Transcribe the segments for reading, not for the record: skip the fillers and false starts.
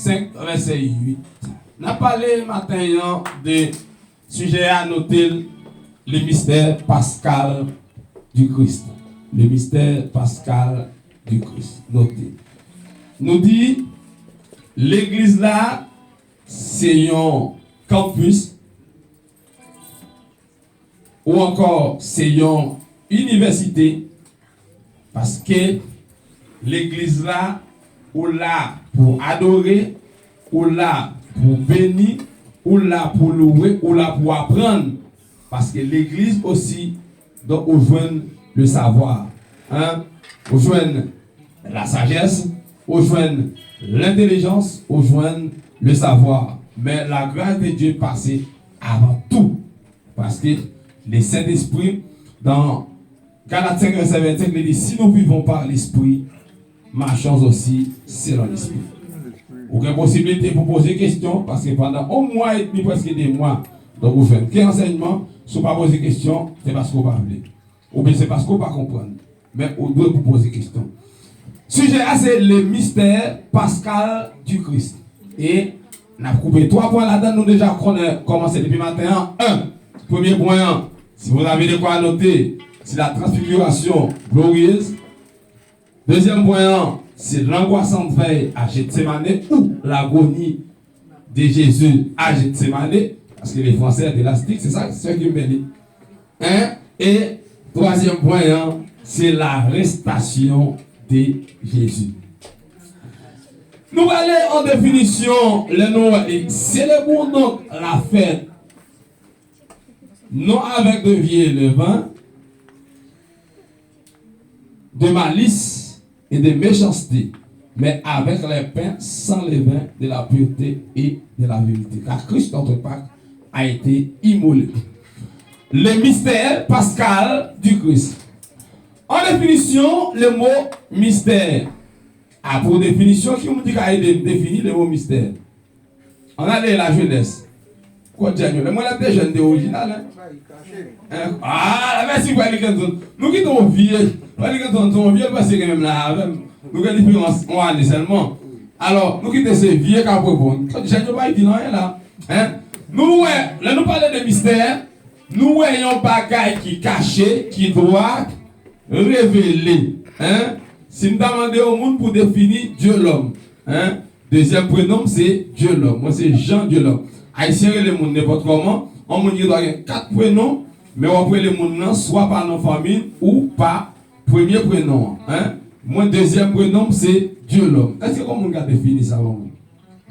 5, verset 8. On a parlé matin de sujet à noter le mystère pascal du Christ. Le mystère pascal du Christ. Notez. Nous dit, l'église là, c'est un campus, ou encore c'est une université, parce que l'église là, ou là pour adorer, ou là pour bénir, ou là pour louer, ou là pour apprendre. Parce que l'église aussi doit rejoindre le savoir. Hein? Rejoindre la sagesse, rejoindre l'intelligence, rejoindre le savoir. Mais la grâce de Dieu passait avant tout. Parce que le Saint-Esprit, dans Galates 5, verset 25, il dit, si nous vivons par l'Esprit, marchons aussi selon l'Esprit. Aucune possibilité pour poser question, parce que pendant un mois et demi, presque des mois, donc vous faites quel enseignement, si vous ne pouvez pas poser question, c'est parce que vous ne pouvez pas. Ou bien c'est parce que vous ne pouvez pas comprendre. Mais vous devez vous poser question. Sujet A, c'est le mystère pascal du Christ. Et on a coupé 3 points là-dedans, nous déjà commencé depuis matin. 1. Premier point, si vous avez de quoi noter, c'est la transfiguration glorieuse. Deuxième point, c'est l'angoissante veille à Gethsémane ou l'agonie de Jésus à Gethsémane. Parce que les Français étaient élastiques, c'est ça, c'est ce qui me dit. Et troisième point, c'est l'arrestation de Jésus. Nous allons en définition, le nom, célébrons donc la fête, non avec de vieux et de vin, de malice et de méchanceté, mais avec les pains sans levain de la pureté et de la vérité. Car Christ, notre Pâque, a été immolé. Le mystère pascal du Christ. En définition, le mot mystère. Ah, pour définition, qui me dit qu'il a défini le mot mystère? On a la jeunesse. Quoi dire? Moi, la jeune de original. Ah, merci pour les gens. Nous qui sommes vieux, nous sommes vieux parce que même là, nous avons une différence en année seulement. Alors, nous qui sommes vieux, quand on peut, je ne vais pas dire rien là. Nous, là, nous parlons de mystère. Nous voyons bagaille qui caché, qui doit révéler. Si nous demandons au monde pour définir Dieu l'homme. Deuxième prénom, c'est Dieu l'homme. Moi, c'est Jean Dieu l'homme. Haïtien, le monde n'importe comment. On doit avoir 4 prénoms, mais on peut les monde soit par nos familles ou par premier prénom. Moi, deuxième prénom, c'est Dieu l'homme. Est-ce que comment on a défini ça?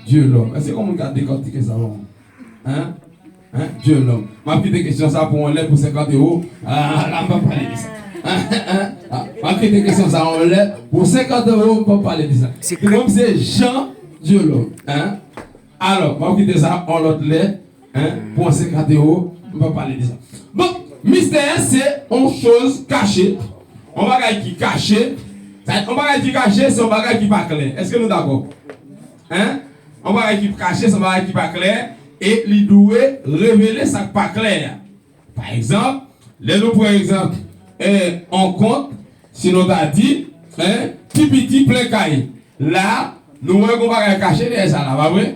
Dieu l'homme. Est-ce que comment on a décortiqué ça? Dieu l'homme. Ma petite question, ça pour on lève pour 50 €. Ah, là, on va parler de ça. Ma petite question, ça on lève pour 50 €, on va parler de ça. C'est comme c'est Jean, Dieu l'homme. Alors, ma petite ça, on l'autre lève pour 50 €, on va parler de ça. Donc, mystère, c'est une chose cachée. On va dire qui caché. On va dire qui caché, c'est un bagage qui n'est pas clair. Est-ce que nous sommes d'accord? On va dire qui caché, c'est un bagage qui n'est pas clair. Et il doit révéler ça pas clair. Par exemple, nous par exemple, on compte, si nous avons dit, petit plein caille. Là, nous voyons pas cacher les ça là, pas vrai?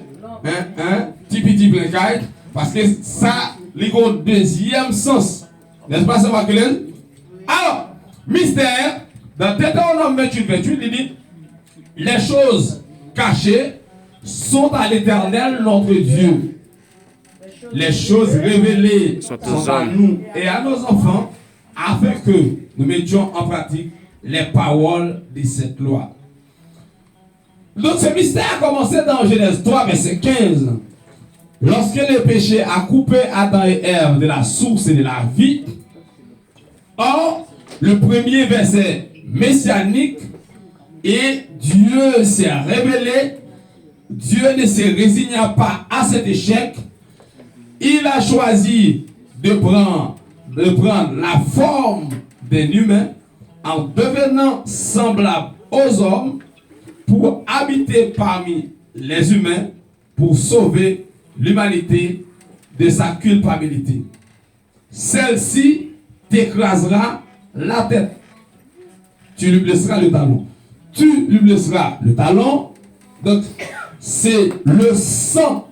Petit plein caille, parce que ça, il y a un deuxième sens. N'est-ce pas ça, ma claire? Alors, mystère, dans Deutéronome 28, il dit, les choses cachées sont à l'Éternel notre Dieu. Les choses révélées sont à nous et à nos enfants afin que nous mettions en pratique les paroles de cette loi. Donc ce mystère a commencé dans Genèse 3, verset 15. Lorsque le péché a coupé Adam et Ève de la source et de la vie, or, le premier verset messianique, et Dieu s'est révélé, Dieu ne se résigna pas à cet échec. Il a choisi de prendre la forme d'un humain en devenant semblable aux hommes pour habiter parmi les humains pour sauver l'humanité de sa culpabilité. Celle-ci t'écrasera la tête. Tu lui blesseras le talon. Tu lui blesseras le talon. Donc, c'est le sang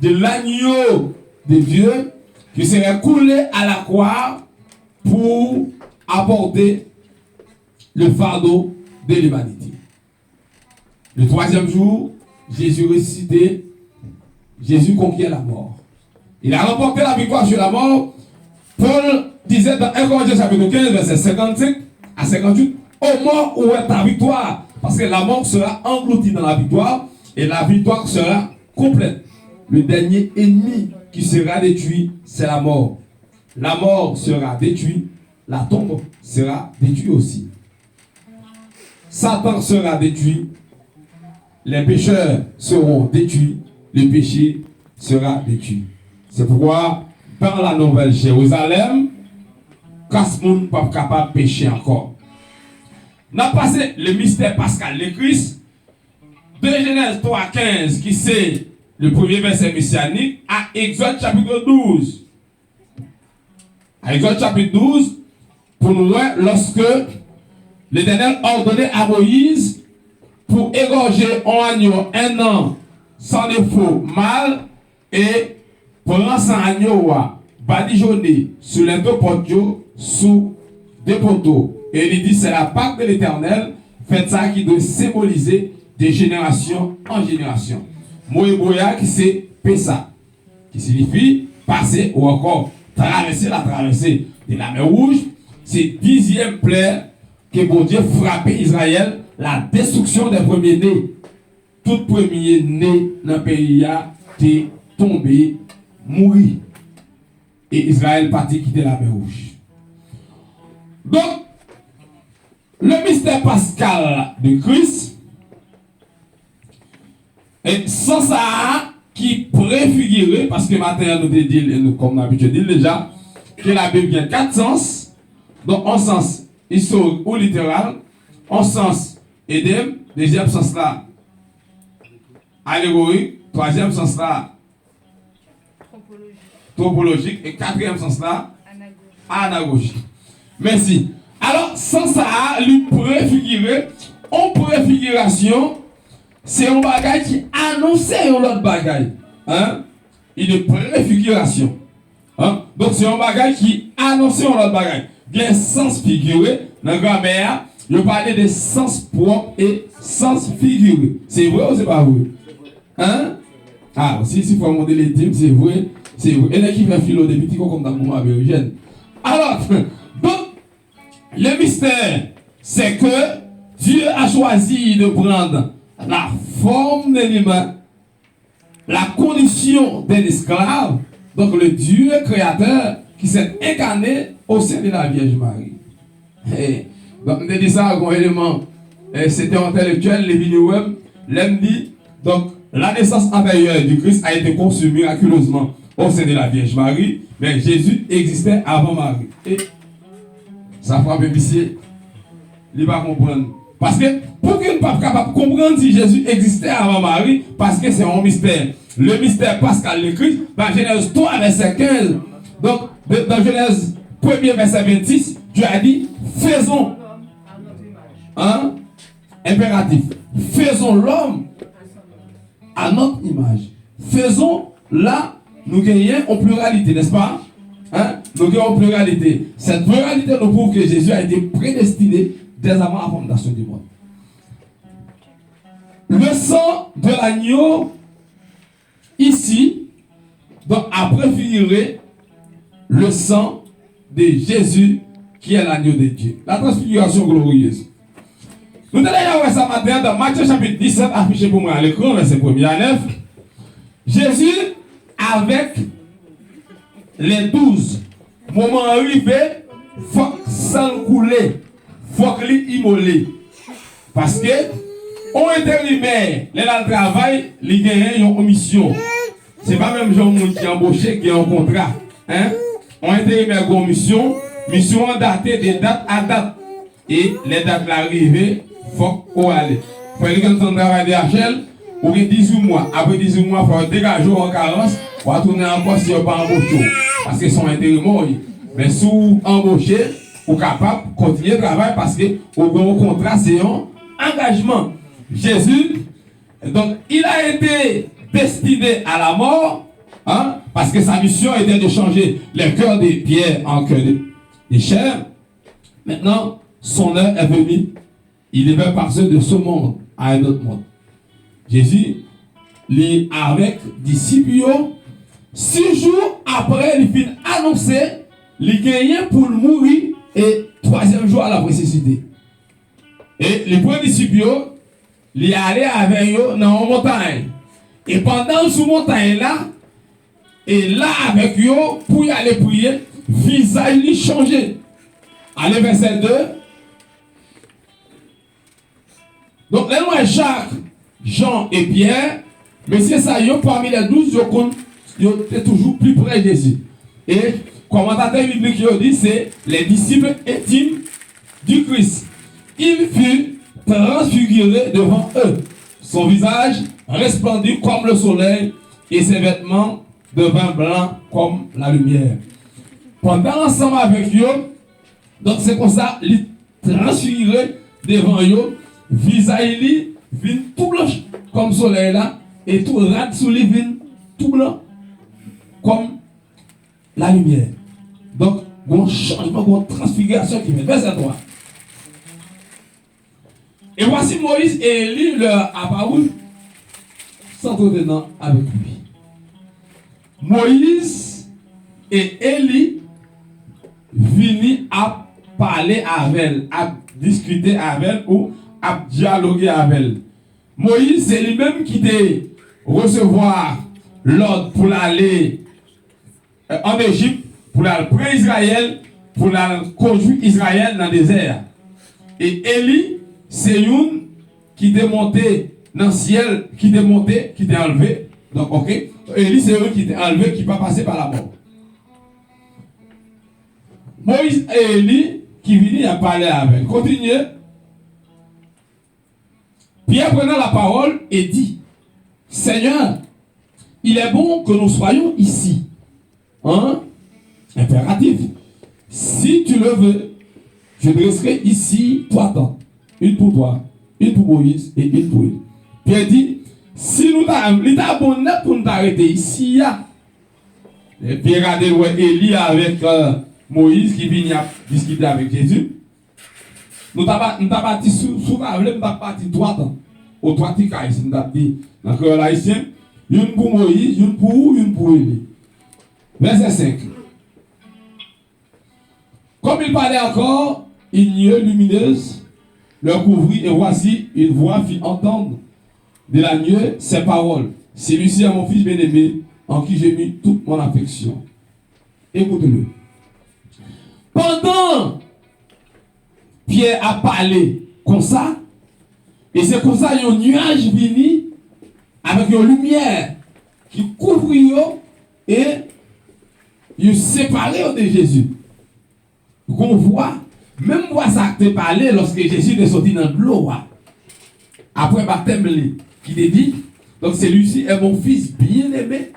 de l'agneau de Dieu qui serait coulé à la croix pour apporter le fardeau de l'humanité. Le troisième jour, Jésus ressuscité, Jésus conquiert la mort. Il a remporté la victoire sur la mort. Paul disait dans 1 Corinthiens chapitre 15, verset 55 à 58, au mort, où est ta victoire? Parce que la mort sera engloutie dans la victoire et la victoire sera complète. Le dernier ennemi qui sera détruit, c'est la mort. La mort sera détruite, la tombe sera détruite aussi. Satan sera détruit, les pécheurs seront détruits, le péché sera détruit. C'est pourquoi, dans la nouvelle Jérusalem, Kasmoun n'est pas capable de pécher encore. On a passé le mystère pascal de Christ, de Genèse 3:15, qui c'est le premier verset messianique, à Exode chapitre 12. À Exode chapitre 12, pour nous voir, lorsque l'Éternel ordonnait à Moïse pour égorger en agneau un an sans défaut mâle et prendre son agneau badigeonné sur les deux poteaux sous des poteaux. Et il dit c'est la Pâque de l'Éternel, faites ça qui doit symboliser de génération en génération. Moïboya qui c'est Pessa, qui signifie passer ou encore traverser la traversée de la mer Rouge. C'est 10e plaie que bon Dieu frappait Israël, la destruction des premiers-nés. Tout premier-né dans le pays a été tombé, mouru. Et Israël partit quitter la mer Rouge. Donc, le mystère pascal de Christ, et sans ça, qui préfigurait, parce que maintenant nous dit, comme d'habitude dit déjà, que la Bible a 4 sens, donc en sens historique ou littéral, en sens édème, deuxième sens là, allégorique, troisième sens là, topologique, et quatrième sens là, anagogique. Merci. Alors, sans ça, lui préfigurer, en préfiguration, c'est un bagage qui annonçait un autre bagage. Hein? Une préfiguration. Hein? Donc, c'est un bagage qui annonçait un autre bagage. Bien, sens figuré, dans la grammaire, je parlais de sens propre et sens figuré. C'est vrai ou c'est pas vrai? Hein? Ah, si il faut monter les types, c'est vrai. C'est vrai. Et là, qui fait philo des petits comme dans le moment aborigène. Alors, donc, le mystère, c'est que Dieu a choisi de prendre la forme d'un humain, la condition d'un esclave, donc le Dieu créateur qui s'est incarné au sein de la Vierge Marie. Et, donc, on a dit ça comme élément, c'était intellectuel, les Vinouem, l'aime dit, donc la naissance antérieure du Christ a été conçue miraculeusement au sein de la Vierge Marie, mais Jésus existait avant Marie. Et ça frappe un ici, il ne va pas comprendre. Parce que pour qu'il ne soit pas capable de comprendre si Jésus existait avant Marie, parce que c'est un mystère. Le mystère pascal de Christ, dans Genèse 3, verset 15, donc dans Genèse 1, verset 26, Dieu a dit, faisons, hein, impératif, faisons l'homme à notre image. Faisons là, nous gagnons en pluralité, n'est-ce pas? Hein? Nous gagnons en pluralité. Cette pluralité nous prouve que Jésus a été prédestiné dès avant la fondation du monde. Le sang de l'agneau, ici, donc a préfiguré le sang de Jésus qui est l'agneau de Dieu. La transfiguration glorieuse. Nous allons voir ça matin dans Matthieu chapitre 17, affiché pour moi à l'écran, verset 1er à 9. Jésus, avec les 12, moment arrivé, il faut sang couler, il faut qu'il immolé. Parce que, on intérimaire, les là le travail, les gagnants ont une mission. Ce n'est pas même gens qui embauché qui ont un contrat. Hein? On intérimaire ont une mission datée de date à date. Et les dates l'arrivée, il faut qu'on aille. Il faut que quand on travaille DHL, ou 18 mois. Après 18 mois, il faut dégager en carence, ou retourner encore si on n'est pas embauché. Parce qu'ils sont intérimaires. Mais si vous embauchez, vous êtes capable de continuer le travail parce que au contrat, c'est un engagement. Jésus, Donc, il a été destiné à la mort, hein, parce que sa mission était de changer les cœurs des pierres en cœurs des chairs. Maintenant, son heure est venue. Il devait passer de ce monde à un autre monde. Jésus, lui, avec disciples, 6 jours après, il finit annoncer, il gagnait pour mourir et 3e jour à la ressuscité. Et les premiers disciples, il est allé avec eux dans une montagne. Et pendant cette montagne-là, et là avec eux, pour y aller prier, visage lui changé. Allez, verset 2. Donc, là, nous, Jacques, Jean et Pierre, mais c'est ça, parmi les 12, ils étaient toujours plus près de Jésus. Et, commentateur biblique dit, c'est les disciples intimes du Christ. Il fut transfiguré devant eux. Son visage resplendit comme le soleil et ses vêtements devinrent blancs comme la lumière. Pendant l'ensemble avec eux, donc c'est comme ça, il transfiguré devant eux, visage vient tout blanc comme le soleil là, et tout rade sous lui vient tout blanc comme la lumière. Donc, un changement, une transfiguration qui vient. Verset 3. Et voici Moïse et Élie leur apparut s'entretenant avec lui. Moïse et Élie vinrent à parler avec elle, à discuter avec elle ou à dialoguer avec elle. Moïse, c'est lui-même qui devait recevoir l'ordre pour aller en Égypte, pour aller prendre Israël, pour aller conduire Israël dans le désert. Et Élie, c'est une qui est monté dans le ciel, qui est monté, qui est enlevé. Donc, ok. Élie, c'est une qui est enlevé, qui va passer par la mort. Moïse et Élie, qui viennent à parler avec. Continuez. Pierre prenant la parole et dit, Seigneur, il est bon que nous soyons ici. Hein? Impératif. Si tu le veux, je dresserai ici 3 tentes. Une pour toi, une pour Moïse et une pour lui. Pierre dit, si nous t'avons abonné pour nous arrêter ici, et puis regardez Élie avec Moïse qui vient discuter avec Jésus. Nous t'avons parti sous la nous t'avons parti 3 temps. Au 3 ticailles, nous t'avons dit, dans le haïtien, une pour Moïse, une pour Élie. Verset 5. Comme il parlait encore, une nuée lumineuse leur couvrit et voici une voix fit entendre de la nuée ces paroles. Celui-ci est mon fils bien-aimé en qui j'ai mis toute mon affection. Écoutez-le. Pendant Pierre a parlé comme ça, et c'est comme ça un nuage venu avec une lumière qui couvrit et il séparé de Jésus. Qu'on voit, même moi ça te parlé lorsque Jésus est sorti dans l'eau. Après baptême, qui te dit, donc celui-ci est mon fils bien-aimé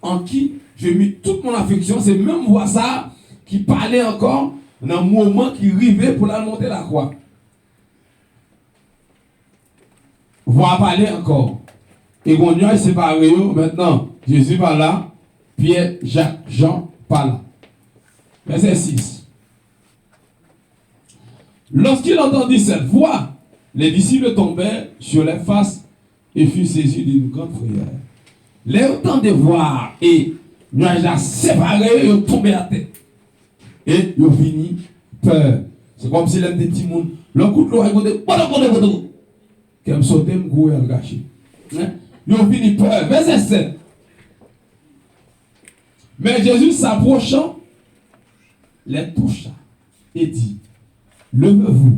en qui j'ai mis toute mon affection. C'est même voix ça qui parlait encore dans le moment qui arrivait pour la monter la croix. Voix parler encore. Et qu'on y a séparé maintenant. Jésus par là, Pierre, Jacques, Jean par là. Verset 6. Lorsqu'il entendit cette voix, les disciples tombèrent sur les faces et furent saisis d'une grande frayeur. Les autant de voir et nuages là séparés, ils tombent à terre. Et ils ont fini peur. C'est comme si les petits monde, le coup de l'eau, ils ont dit, qu'elle sautait, me courir à le gâcher. Ils ont fini peur. Verset 7. Mais Jésus s'approchant, les toucha et dit, levez-vous,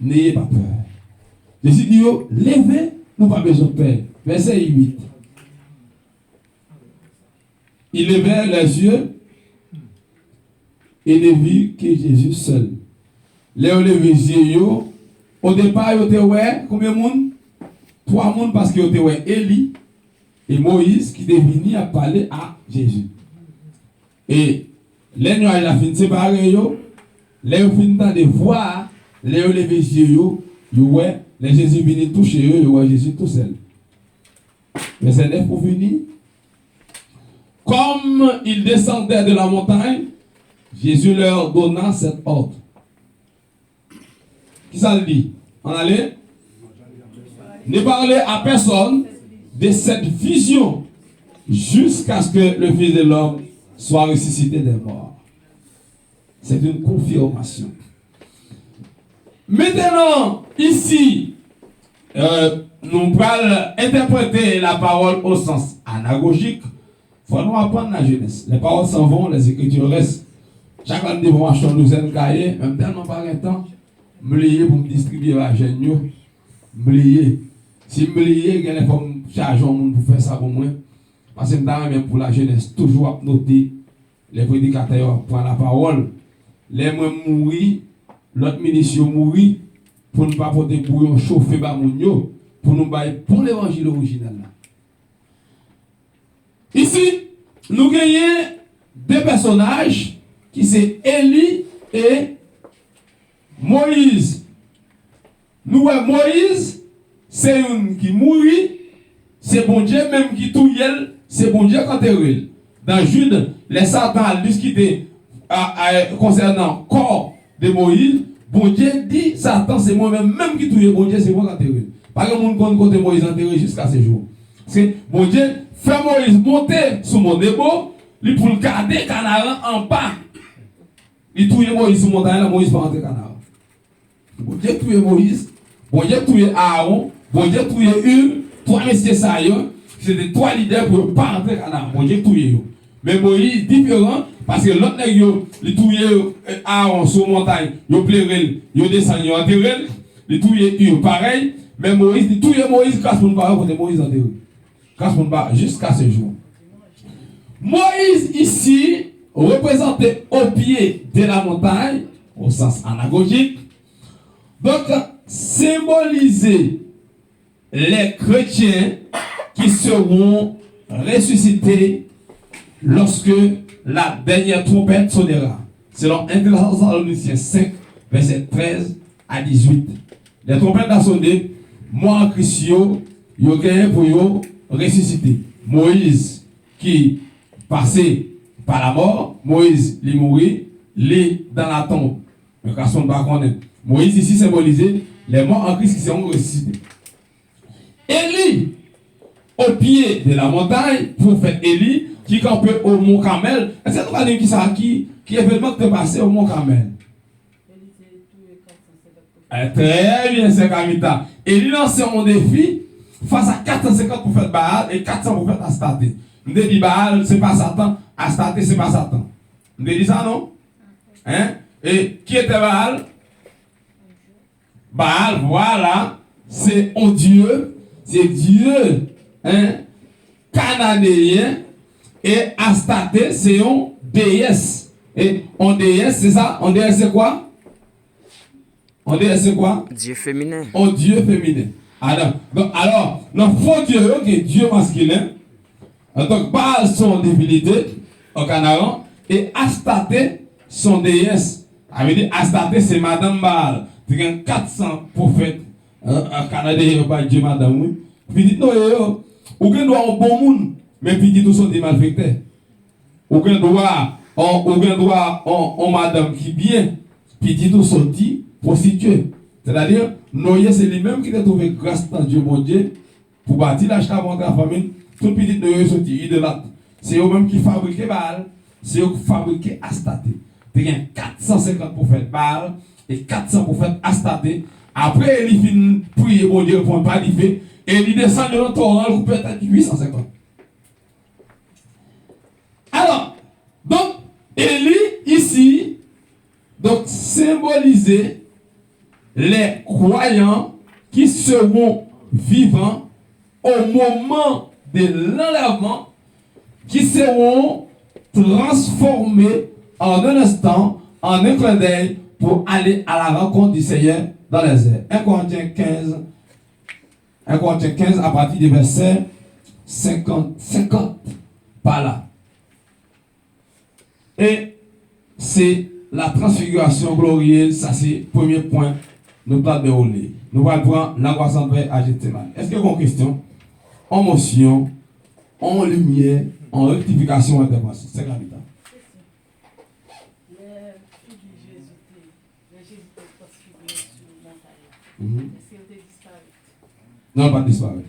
n'ayez pas peur. Jésus dit, levez, nous pas besoin de peur. Verset 8. Il levait les yeux et ne vit que Jésus seul. Les yeux, au départ, il y avait combien de monde? 3 personnes parce qu'il y avait Élie et Moïse qui devaient venir à parler à Jésus. Et les nuages ont fini séparés, les ont fini de voir, les yeux, les Jésus venu toucher eux, le roi Jésus tout seul. Verset 9 pour finir. Comme ils descendaient de la montagne, Jésus leur donna cet ordre. Qui ça le dit? En allez? Ne parlez à personne de cette vision jusqu'à ce que le Fils de l'homme soit ressuscité des morts. C'est une confirmation. Maintenant, ici, nous allons interpréter la parole au sens anagogique. Il faut nous apprendre la jeunesse. Les paroles s'en vont, les écritures restent. Chacun de vous acheter une douzaine de cahiers, même tellement pas un temps, me lier pour me distribuer la jeune. Me lier. Si me lier, il y a des formes charger pour faire ça pour moi. Parce que même pour la jeunesse, toujours noter les prédicateurs prennent la parole. Les moins mourir, l'autre ministre mourir pour ne pas porter bouillon chauffer pour nous bailler pour l'évangile original. Ici, nous gagnons deux personnages qui sont Élie et Moïse. Nous voyons Moïse, c'est un qui mourit, c'est bon Dieu même qui touille, c'est bon Dieu quand il dans Jude, les Satan a discuté concernant le corps de Moïse. Bon Dieu dit, Satan c'est moi-même même qui touille bon Dieu, c'est moi quand il pas que mon compte côté Moïse enterré jusqu'à ce jour. C'est bon Dieu fait Moïse monter sur mon dépôt, lui pour le garder Canaan en bas. Il touille Moïse sur montagne, Moïse pas rentrer Canaan. Bon Dieu touille Moïse, bon Dieu touille Aaron, bon Dieu touille Hugues, trois messieurs ça c'était trois leaders pour ne pas rentrer Canaan. Bon Dieu touille eux. Mais Moïse différent parce que l'autre nèg il touille Aaron sur montagne, il pleurer, il descend, il enterrer, il touille Hugues pareil, mais Moïse il touille Moïse casse pour ne pas côté Moïse enterré. Casse pour ne pas jusqu'à ce jour. Moïse ici représenté au pied de la montagne au sens anagogique. Donc symboliser les chrétiens qui seront ressuscités lorsque la dernière trompette sonnera. Selon 1 Thessaloniciens 5, verset 13 à 18. Les trompettes ont sonné, moi en Christ, yo gagné pour yo ressusciter. Moïse qui passé par la mort, Moïse il mourit, il dans la tombe. Mais quand on va connaître, Moïse ici symbolisé les morts en Christ qui seront ressuscités. Élie, au pied de la montagne, prophète Élie, qui campait au mont Carmel. Est-ce que vous allez dire qui événement qui est passé au mont Carmel? Très bien, c'est Kamita. Élie lançait un défi face à 450 prophètes Baal et 400 prophètes Astarté. Nous dit Baal, c'est pas Satan, Astarté, c'est pas Satan. Nous dit ça, non? Hein? Et qui était Baal? Baal, voilà, c'est un Dieu, hein, cananéen, et Astarté, c'est un déesse. Et en déesse, c'est ça? En déesse, c'est quoi? En déesse, c'est quoi? Dieu féminin. En Dieu féminin. Alors, le faux Dieu, qui est Dieu masculin, donc Baal, son divinité, au Canaan, et Astarté, son déesse. Ça veut dire Astarté, c'est Madame Baal. Il y a 400 prophètes en Canada, il n'y a pas Dieu, madame. Puis dites, non, vous avez un bon monde, mais puis dites, vous sont des malfaiteurs. Vous avez droit en madame qui bien, puis dites, vous sont des prostituées. C'est-à-dire, Noé, c'est lui-même qui a trouvé grâce à Dieu, mon Dieu, pour bâtir l'achat avant la famille. Tout petit Noé sont des idolâtres. C'est eux-mêmes qui fabriquent Baal, c'est eux qui fabriquent Astarté. Il y a 450 prophètes Baal et 400 prophètes Astarté. Après, il finit prier, bon Dieu, pour ne pas y faire. Et il descend dans le torrent, il peut-être 850. Alors, donc, Élie, ici, donc, symboliser les croyants qui seront vivants au moment de l'enlèvement, qui seront transformés en un instant, en un clin d'œil, pour aller à la rencontre du Seigneur dans les airs. 1 Corinthiens 15 à partir du verset 50 par là. Et c'est la transfiguration glorieuse, ça c'est le premier point nous allons dérouler. Nous allons prendre la croissance à Gethsemane. Est-ce que vous avez une question? En motion, en lumière, en rectification, en intervention. C'est la vie. Non, pas disparaître.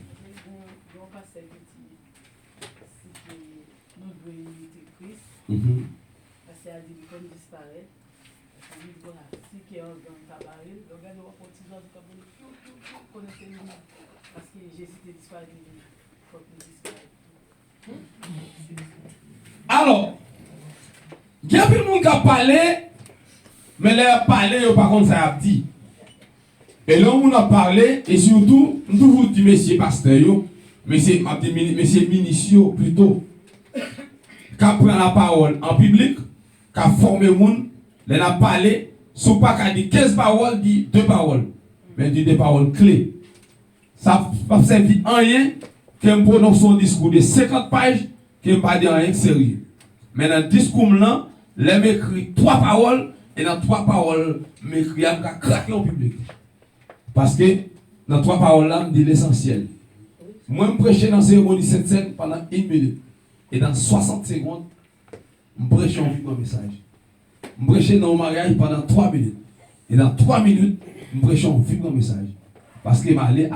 Alors, il y a plus de monde qui a parlé, mais là, parler, par contre, ça a dit. Et là, on a parlé, et surtout, nous vous dit, monsieur pasteur, monsieur ministre, plutôt, qui a pris la parole en public, qui a formé le monde, il a parlé, sous pas qu'à dire 15 paroles, dit 2 paroles, mais dit des paroles clés. Ça n'a pas servi à rien qu'un prononce un discours de 50 pages, qui n'a pas dit rien de sérieux. Mais dans le discours-là, il a écrit 3 paroles, et dans 3 paroles, il a écrit, il a craqué au public. Parce que dans 3 paroles-là, je dis l'essentiel. Moi, je prêche dans la cérémonie cette scène pendant 1 minute. Et dans 60 secondes, je prêche en vie mon message. Je prêche dans le mariage pendant 3 minutes. Et dans 3 minutes, je prêche en vie mon message. Parce que je vais aller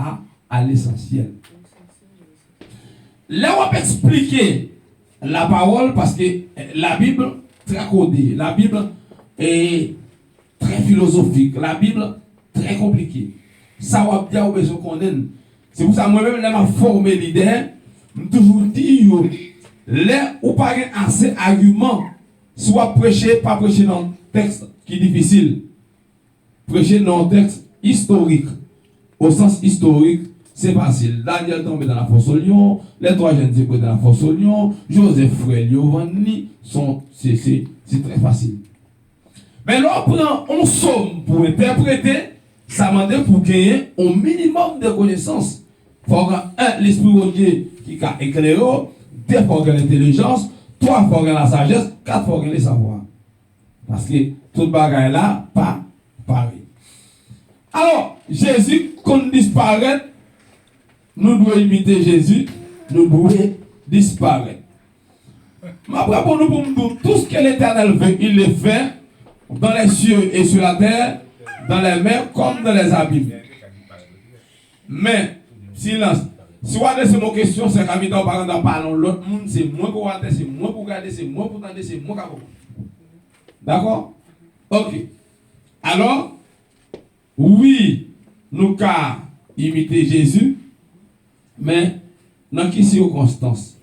à l'essentiel. Là, on va expliquer la parole parce que la Bible est très codée. La Bible est très philosophique. La Bible est très compliquée. Ça va bien au besoin qu'on ait. C'est pour ça que moi-même, là, je formé l'idée. Je toujours dit, là, ou pas assez d'arguments, soit prêcher, pas prêcher dans un texte qui est difficile. Prêcher dans un texte historique. Au sens historique, c'est facile. Daniel tombé dans la fosse au lion, les 3 jeunes étaient dans la fosse au lion, Joseph frère Giovanni, c'est très facile. Mais là, on prend un somme pour interpréter, ça demande pour gagner un minimum de connaissances. Il faut avoir l'esprit de Dieu qui a éclairé, 2 il faut avoir l'intelligence, 3 il faut avoir la sagesse, 4 il faut avoir le savoir. Parce que tout bagaille là, pas pareil. Alors, Jésus, quand disparaît, nous devons imiter Jésus, nous devons disparaître. Mais après, pour nous, tout ce que l'Éternel veut, il le fait dans les cieux et sur la terre, dans les mers comme dans les abîmes. Mais, silence. Si vous avez mon question, c'est qu'à mi-temps, par exemple, parlons l'autre monde, c'est moi pour regarder, c'est moi pour regarder, c'est moi pour entendre, c'est moi qui comprendre. D'accord? Ok. Alors, oui, nous avons imité Jésus, mais dans quelle circonstance?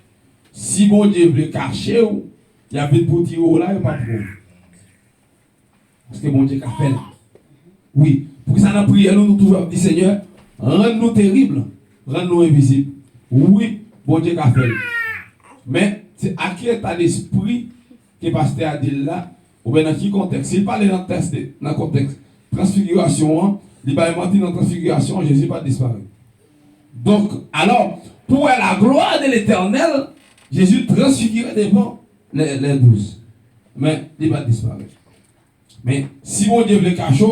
Si bon Dieu veut cacher, il y a des petits hauts là, il n'y a pas de problème. Parce que bon Dieu a fait. Oui, pour ça, dans la prière, nous toujours dit Seigneur, rends-nous terribles, rends-nous invisibles. Oui, bon Dieu a fait. Mais c'est à quel état d'esprit que le pasteur a dit là, ou bien dans quel contexte? S'il parle dans le contexte transfiguration, il va mentir dans la transfiguration, Jésus va disparaître. Donc, alors, pour la gloire de l'Éternel, Jésus transfigurait devant les 12. Mais il va disparaître. Mais si mon Dieu veut cacher,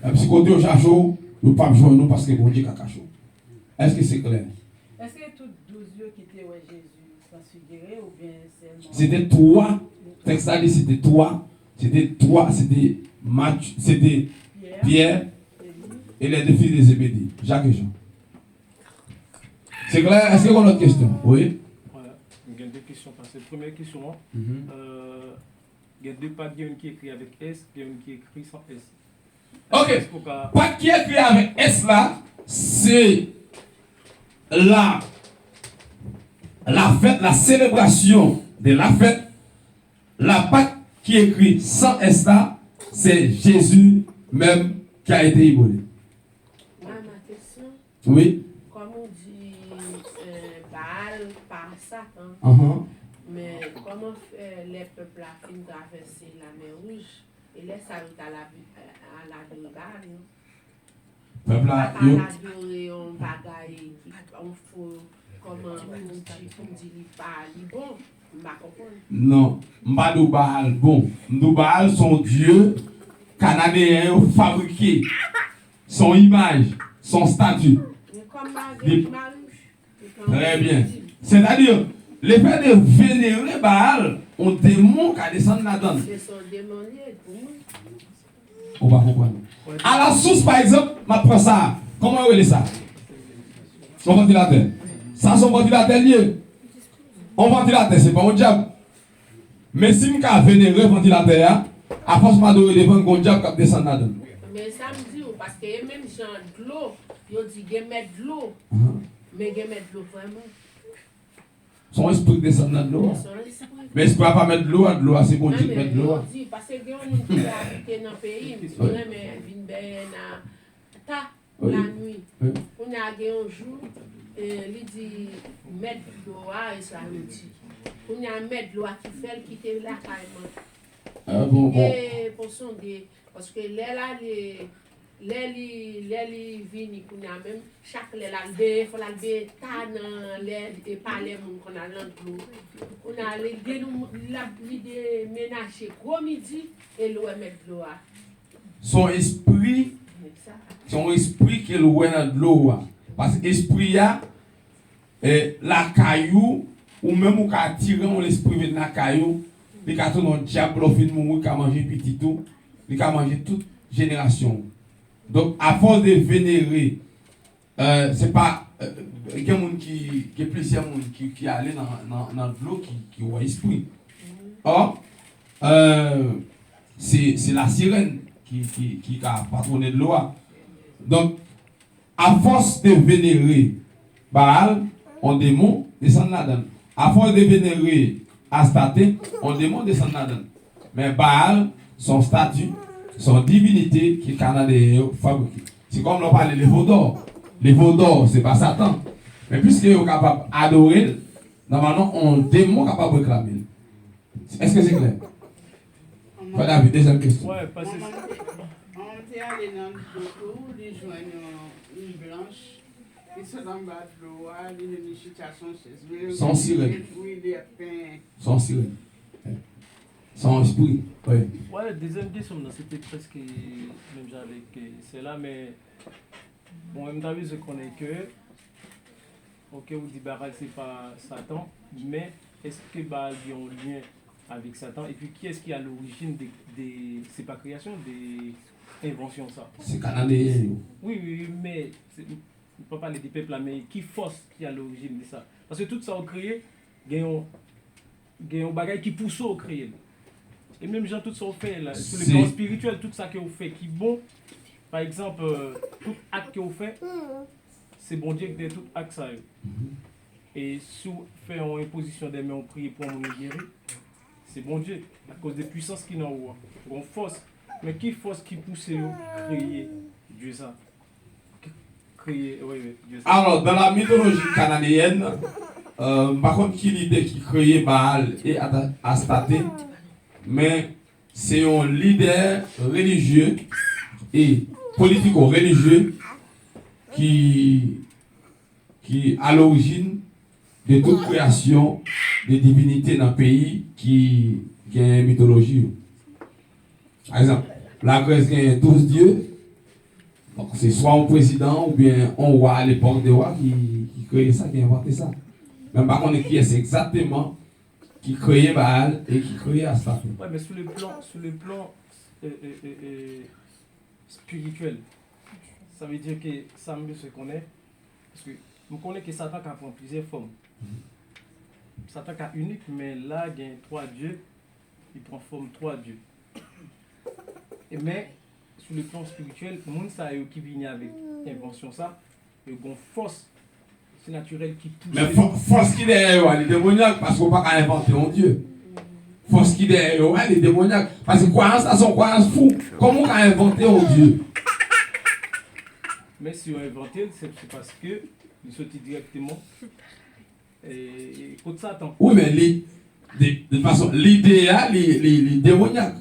le petit côté au cachot, il ne peut pas jouer nous parce que mon Dieu a caché. Est-ce que c'est clair? Est-ce que tous 12 yeux qui étaient ouais, Jésus transfiguré ou bien seulement? C'était 3. Texte a dit c'était 3. C'était 3. C'était Matthieu, c'était Pierre et les 2 fils de Zébédée, Jacques et Jean. C'est clair? Est-ce qu'on a une question? Oui? Voilà. Il y a 2 questions. Première question, il y a 2 pattes qui écrit avec S et une qui écrit sans S. Ok. Pas qui écrit avec S là, c'est la fête, la célébration de la fête. La Pâque qui écrit sans S là, c'est Jésus même qui a été immolé. Ma question. Oui. Comme on dit Baal par Satan, mais comment les peuples ont fini traverser la mer Rouge et les saluts à la Baal? Peuple là, à l'adorer en bagaille, on faut comment on dit pas bon. Non, Mbadou Baal, bon, Mbadou Baal, son Dieu cananéen fabriqué. son image, son statut. Comme Marouche. Très bien. C'est-à-dire, le fait de vénérer Baal, on démon qui a descendu là-dedans. C'est son démoniaque pour moi. On va comprendre. À la source, par exemple, je prends ça. Comment on est ça? Son ventilateur. Ça, son ventilateur lié. Un ventilateur, c'est pas un diable. Mais si je vénéré le ventilateur, à force de devant un diable qui descend là-dedans. Mais ça me dit, parce que même gens de l'eau, ils disent qu'ils mettent de l'eau. Mais ils mettent de l'eau vraiment. Son esprit descend dans l'eau. Mais est-ce qu'on va pas mettre de l'eau? De l'eau, c'est bon Dieu de mettre de l'eau. Parce que les gens qui habitent dans le pays, ils viennent la nuit. On a un jour, il dit mettre de l'eau et ça le dit. On a mettre de l'eau qui fait quitter la carrément. Et pour sonder, parce que les vini qu'on a même chaque l'albe faut l'albe tan les parler mon qu'on a l'eau on a l'idée ménager gros midi et l'eau mettre l'eau son esprit qu'elle ouais dans l'eau parce que esprit a la caillou ou même ou ka tirer on l'esprit de la caillou il ka ton diable au fin mourir ka manger petit tout il ka manger toute génération. Donc, à force de vénérer, c'est pas. Il y a plusieurs gens qui allaient dans l'eau qui ont esprit. Or, c'est la sirène qui a patronné de l'eau. Donc, à force de vénérer Baal, on démon descend là-dedans. À force de vénérer Astarté, on démon descend là-dedans. Mais Baal, son statut, son divinité qui est canadien fabriqué. C'est comme on parle des veaux d'or. Les veaux d'or, ce n'est pas Satan. Mais puisque on est capable d'adorer, normalement, on démon capable de réclamer. Est-ce que c'est clair? Voilà, deuxième question. Ouais, parce que. On est allé dans le tour, ils joignent une blanche, ils sont en bas de l'eau, ils ont une situation chez eux. Sans sirène. Oui, des pains. Sans sirène. Sans esprit. Oui. Ouais, deuxième question, c'était presque même genre avec celle-là, mais bon, même d'avis, je connais que, ok, vous dites Baal, c'est pas Satan, mais est-ce que Baal a un lien avec Satan? Et puis, qui est-ce qui est à l'origine c'est pas création, des inventions, ça? C'est canadien. Oui, mais on ne peut pas parler des peuples là, mais qui force qui est à l'origine de ça? Parce que tout ça, on crée, il y a un bagage qui pousse au créer. Et même gens tout ça fait là, sur le plan spirituel, tout ça que vous faites qui bon. Par exemple, tout acte que vous faites, c'est bon Dieu qui dit tout acte ça. Et si vous faites une imposition des mains, on prie pour nous guérir, c'est bon Dieu, à cause des puissances qui n'ont pas. On force. Mais qui force qui pousse à créer Dieu ça? Créer, oui, Dieu ça. Alors, dans la mythologie canadienne, par contre, qui l'idée qui créait Baal et Astarté, mais c'est un leader religieux et politico-religieux qui à l'origine de toute création de divinités dans le pays qui a une mythologie. Par exemple, la Grèce a 12 dieux. Donc c'est soit un président ou bien un roi à l'époque des rois qui crée ça, qui a inventé ça. Même par contre, qui est exactement qui créait Baal et qui créait Astarté. Ouais, mais sur le plan spirituel, ça veut dire que ça mieux se connaît. Parce que on connaît que Satan a pris plusieurs formes. Satan est unique, mais là, il y a 3 dieux, il prend forme 3 dieux. Mais sur le plan spirituel, le monde qui vient avec l'invention, ça, il y a une force naturelle qui pousse. Mais force qui est derrière, les démoniaques, parce qu'on ne peut pas inventer un Dieu. Force qui est derrière, les démoniaques, parce que croyance, ça sont croyances fous. Comment on peut inventer un Dieu? Mais si on invente, c'est parce que ils sont directement contre Satan. Oui, mais de toute façon, l'idéal, les démoniaques.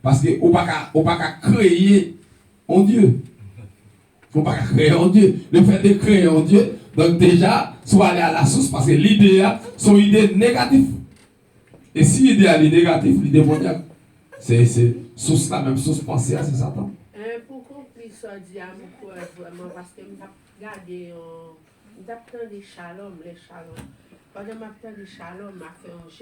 Parce qu'on ne peut pas créer un Dieu. On ne peut pas créer un Dieu. Le fait de créer un Dieu, donc déjà, soit aller à la source, parce que l'idéal, son idée négative. Et si l'idéal est négatif, l'idée démoniaque, c'est source la même source pensée, c'est Satan. Pour qu'on puisse dire vraiment, parce que je regardé, je des shalom, les shalom. Pendant que je des shalom, je fait un